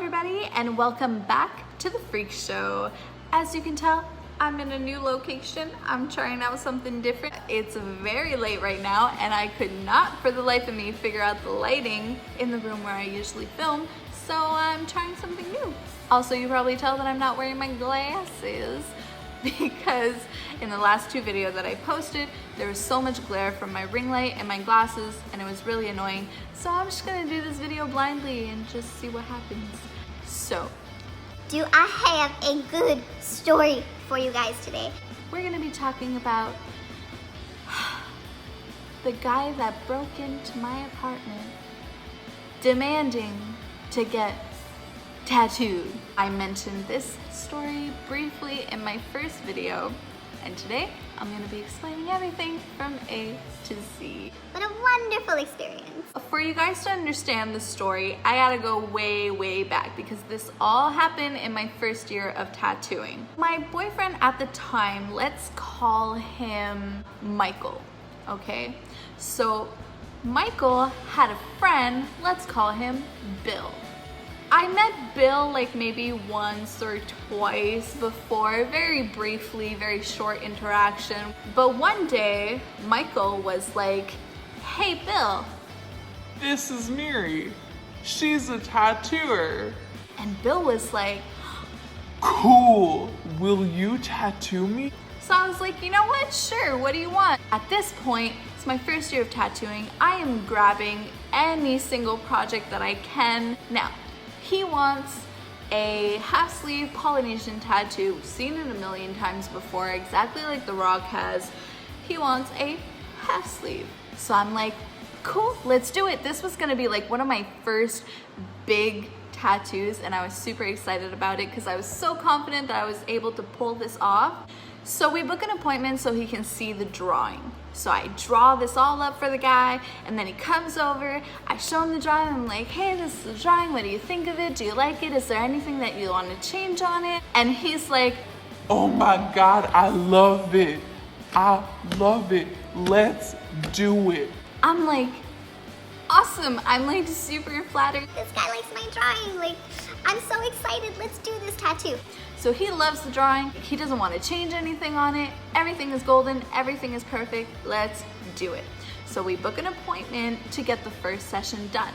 everybody, and welcome back to the Freak Show. As you can tell, I'm in a new location. I'm trying out something different. It's very late right now, and I could not for the life of me figure out the lighting in the room where I usually film, so I'm trying something new. Also, you probably tell that I'm not wearing my glasses because in the last two videos that I posted, there was so much glare from my ring light and my glasses, and it was really annoying. So I'm just gonna do this video blindly and just see what happens. So, do I have a good story for you guys today? We're gonna be talking about the guy that broke into my apartment demanding to get tattooed. I mentioned this story briefly in my first video, and today I'm going to be explaining everything from A to Z. What a wonderful experience. For you guys to understand the story, I gotta go way back because this all happened in my first year of tattooing. My boyfriend at the time, let's call him Michael, okay? So Michael had a friend, let's call him Bill. I met Bill like maybe once or twice before, very briefly, very short interaction. But one day, Michael was like, "Hey Bill." "This is Miri. She's a tattooer." And Bill was like, "Cool. Will you tattoo me?" so I was like, you know what? Sure, what do you want? At this point, it's my first year of tattooing. I am grabbing any single project that I can. Now, he wants a half sleeve Polynesian tattoo. We've seen it a million times before, exactly like The Rock has. He wants a half sleeve. So I'm like, cool, let's do it. This was gonna be like one of my first big tattoos, and I was super excited about it because I was so confident that I was able to pull this off. So we book an appointment so he can see the drawing. So I draw this all up for the guy, and then he comes over, I show him the drawing, I'm like, hey, this is the drawing, what do you think of it? Do you like it? Is there anything that you want to change on it? And he's like, "Oh my God, I love it. I love it. Let's do it." I'm like, awesome. I'm like super flattered. This guy likes my drawing. Like, I'm so excited. Let's do this tattoo. So he loves the drawing. He doesn't want to change anything on it. Everything is golden. Everything is perfect. Let's do it. So we book an appointment to get the first session done.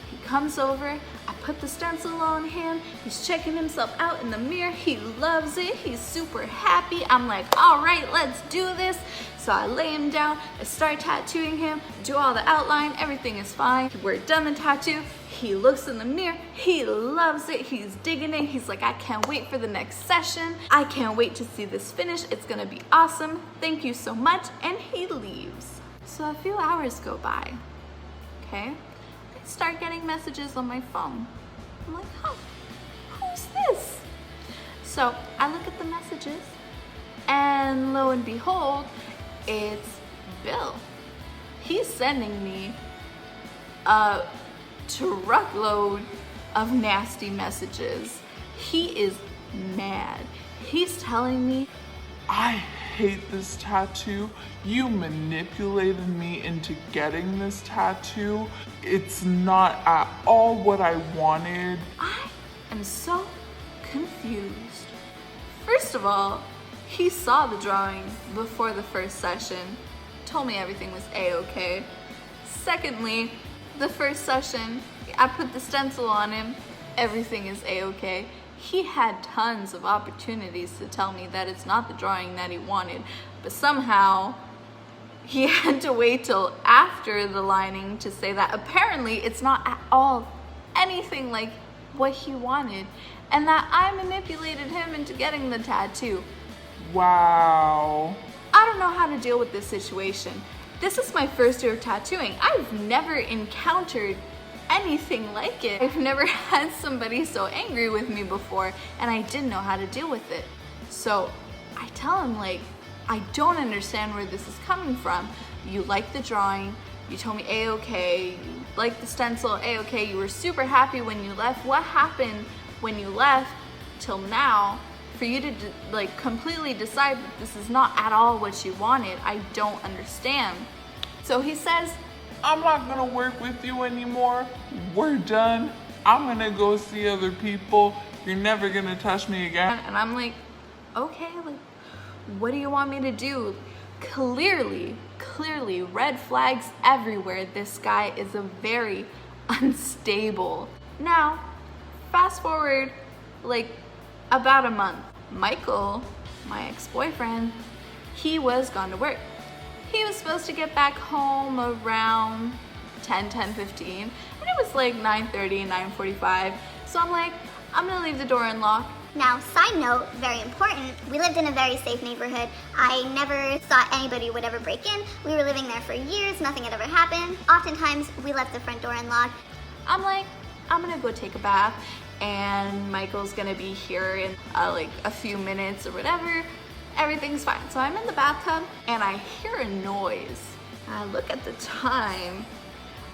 He comes over. I put the stencil on him. He's checking himself out in the mirror. He loves it. He's super happy. I'm like, all right, let's do this. So I lay him down. I start tattooing him. Do all the outline. Everything is fine. We're done the tattoo. He looks in the mirror, he loves it, he's digging it, he's like, I can't wait for the next session, I can't wait to see this finish, it's gonna be awesome, thank you so much, and he leaves. So a few hours go by, okay? I start getting messages on my phone. I'm like, huh, who's this? So I look at the messages, and lo and behold, it's Bill. He's sending me a truckload of nasty messages. He is mad. He's telling me, "I hate this tattoo. You manipulated me into getting this tattoo. It's not at all what I wanted." I am so confused. First of all, he saw the drawing before the first session, told me everything was A-okay. Secondly, the first session, I put the stencil on him, everything is A-okay. He had tons of opportunities to tell me that it's not the drawing that he wanted, but somehow he had to wait till after the lining to say that apparently it's not at all anything like what he wanted, and that I manipulated him into getting the tattoo. Wow. I don't know how to deal with this situation. This is my first year of tattooing. I've never encountered anything like it. I've never had somebody so angry with me before, and I didn't know how to deal with it. So I tell him, like, I don't understand where this is coming from. You like the drawing, you told me A-okay, you like the stencil, A-okay, you were super happy when you left. What happened when you left till now for you to like completely decide that this is not at all what you wanted? I don't understand. So he says, "I'm not gonna work with you anymore. We're done. I'm gonna go see other people. You're never gonna touch me again. And I'm like, okay, like, what do you want me to do? Clearly, red flags everywhere. This guy is a very unstable. Now, fast forward like about a month. Michael, my ex-boyfriend, he was gone to work. He was supposed to get back home around 10:15, and it was like 9:30, 9:45. So I'm like, I'm gonna leave the door unlocked. Now, side note, very important, we lived in a very safe neighborhood. I never thought anybody would ever break in. We were living there for years, nothing had ever happened. Oftentimes, we left the front door unlocked. I'm like, I'm gonna go take a bath, and Michael's gonna be here in like a few minutes or whatever. Everything's fine. So I'm in the bathtub, and I hear a noise. I look at the time.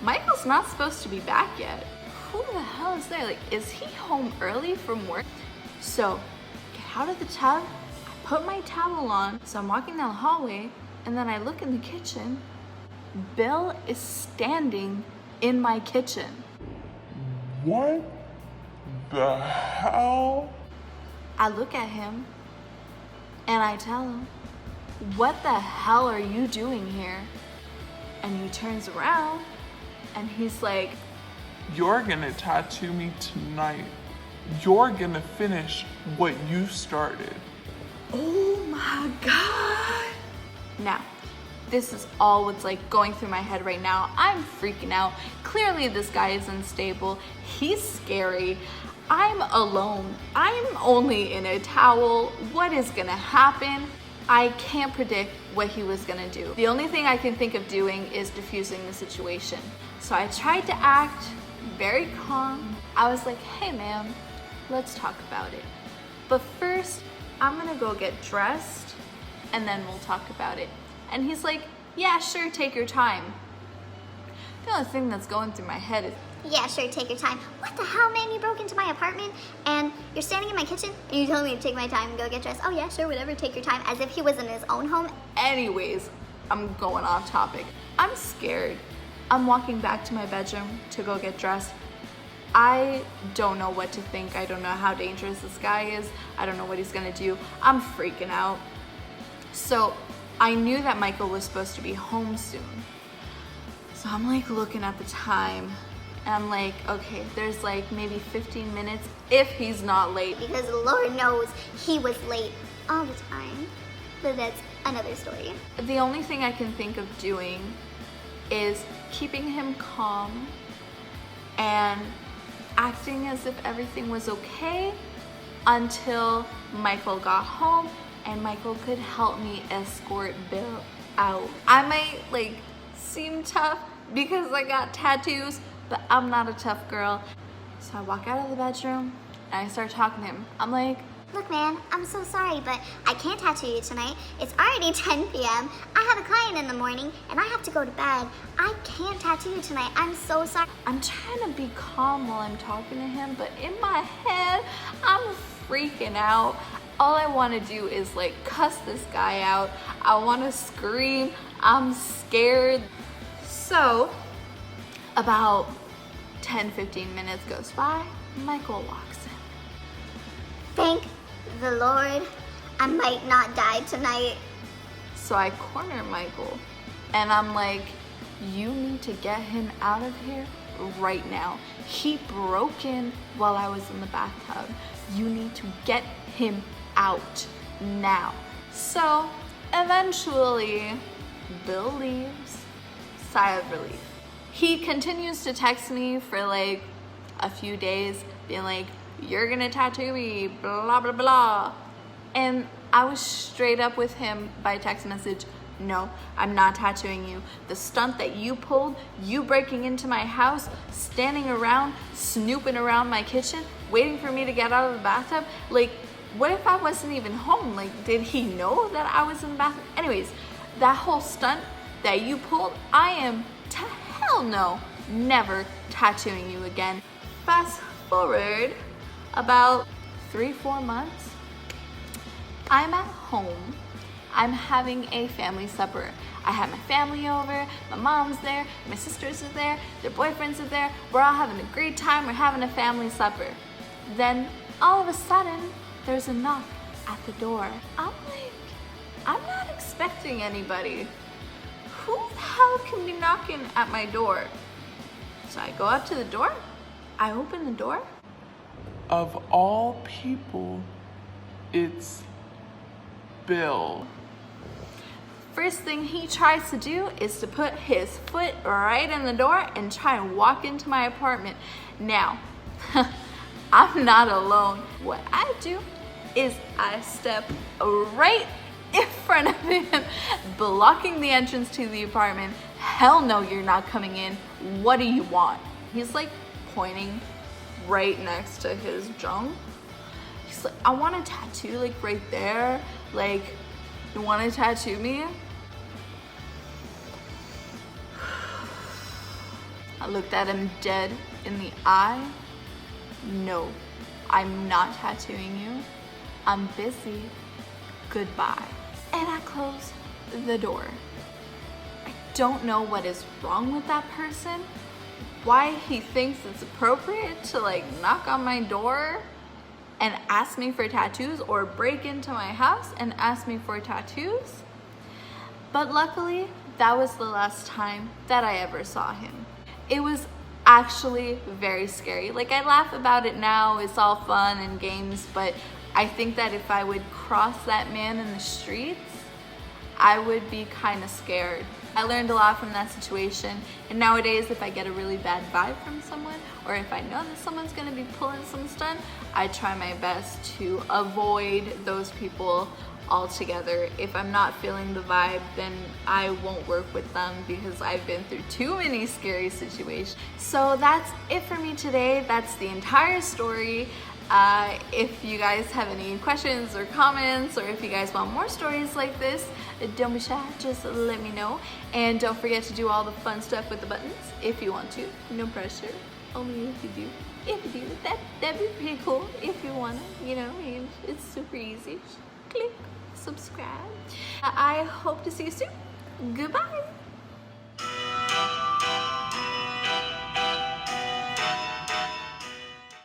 Michael's not supposed to be back yet. Who the hell is there? Like, is he home early from work? So, get out of the tub, I put my towel on, so I'm walking down the hallway, and then I look in the kitchen. Bill is standing in my kitchen. What the hell? I look at him, and I tell him, what the hell are you doing here? And he turns around, and he's like, You're gonna tattoo me tonight. You're gonna finish what you started. oh my God. Now, this is all what's like going through my head right now. I'm freaking out. Clearly this guy is unstable. He's scary. I'm alone. I'm only in a towel. What is gonna happen? I can't predict what he was gonna do. The only thing I can think of doing is diffusing the situation. So I tried to act very calm. I was like, hey man, let's talk about it. But first, I'm gonna go get dressed and then we'll talk about it. And he's like, yeah, sure, take your time. The only thing that's going through my head is, Yeah, sure, take your time. What the hell, man? You broke into my apartment and you're standing in my kitchen and you told me to take my time and go get dressed. Oh yeah, sure, whatever, take your time. As if he was in his own home. anyways, I'm going off topic. I'm scared. I'm walking back to my bedroom to go get dressed. I don't know what to think. I don't know how dangerous this guy is. I don't know what he's gonna do. I'm freaking out. So I knew that Michael was supposed to be home soon. So I'm like looking at the time and I'm like, okay, there's like maybe 15 minutes if he's not late. Because Lord knows he was late all the time. But that's another story. The only thing I can think of doing is keeping him calm and acting as if everything was okay until Michael got home and Michael could help me escort Bill out. I might like seem tough because I got tattoos, but I'm not a tough girl. So I walk out of the bedroom and I start talking to him. I'm like, Look, man, I'm so sorry, but I can't tattoo you tonight. It's already 10 p.m. I have a client in the morning, and I have to go to bed. I can't tattoo you tonight. I'm so sorry. I'm trying to be calm while I'm talking to him, but in my head, I'm freaking out. All I want to do is like cuss this guy out. I want to scream. I'm scared. So about 10-15 minutes goes by. Michael walks in. Thank the Lord, I might not die tonight. So I corner Michael and I'm like, you need to get him out of here right now. He broke in while I was in the bathtub. You need to get him out now. So eventually Bill leaves. Sigh of relief. He continues to text me for like a few days being like, you're gonna tattoo me, blah, blah, blah. And I was straight up with him by text message. No, I'm not tattooing you. The stunt that you pulled, you breaking into my house, standing around, snooping around my kitchen, waiting for me to get out of the bathtub. Like, what if I wasn't even home? Like, did he know that I was in the bathroom? Anyways, that whole stunt that you pulled, I am to hell no, never tattooing you again. Fast forward about 3-4 months, I'm at home. I'm having a family supper. I had my family over, my mom's there, my sisters are there, their boyfriends are there. We're all having a great time. We're having a family supper. Then all of a sudden, there's a knock at the door. I'm like, I'm not expecting anybody. Who the hell can be knocking at my door? So I go up to the door. I open the door. Of all people, it's Bill. First thing he tries to do is to put his foot right in the door and try and walk into my apartment. Now, I'm not alone. What I do is I step right in front of him, blocking the entrance to the apartment. Hell no, you're not coming in. What do you want? He's like pointing right next to his junk. He's like, I want a tattoo like right there. Like, you want to tattoo me? I looked at him dead in the eye. No, I'm not tattooing you. I'm busy. Goodbye. And I closed the door. I don't know what is wrong with that person, why he thinks it's appropriate to like knock on my door and ask me for tattoos, or break into my house and ask me for tattoos. But luckily, that was the last time that I ever saw him. It was actually very scary. Like, I laugh about it now, it's all fun and games, but I think that if I would cross that man in the streets, I would be kind of scared. I learned a lot from that situation, and nowadays if I get a really bad vibe from someone, or if I know that someone's gonna be pulling some stunt, I try my best to avoid those people altogether. If I'm not feeling the vibe, then I won't work with them, because I've been through too many scary situations. So that's it for me today. That's the entire story. If you guys have any questions or comments, or if you guys want more stories like this, don't be shy, just let me know. And don't forget to do all the fun stuff with the buttons if you want to. No pressure, only if you do. If you do, that'd be pretty cool. If you wanna, you know, it's super easy. Just click subscribe. I hope to see you soon. Goodbye.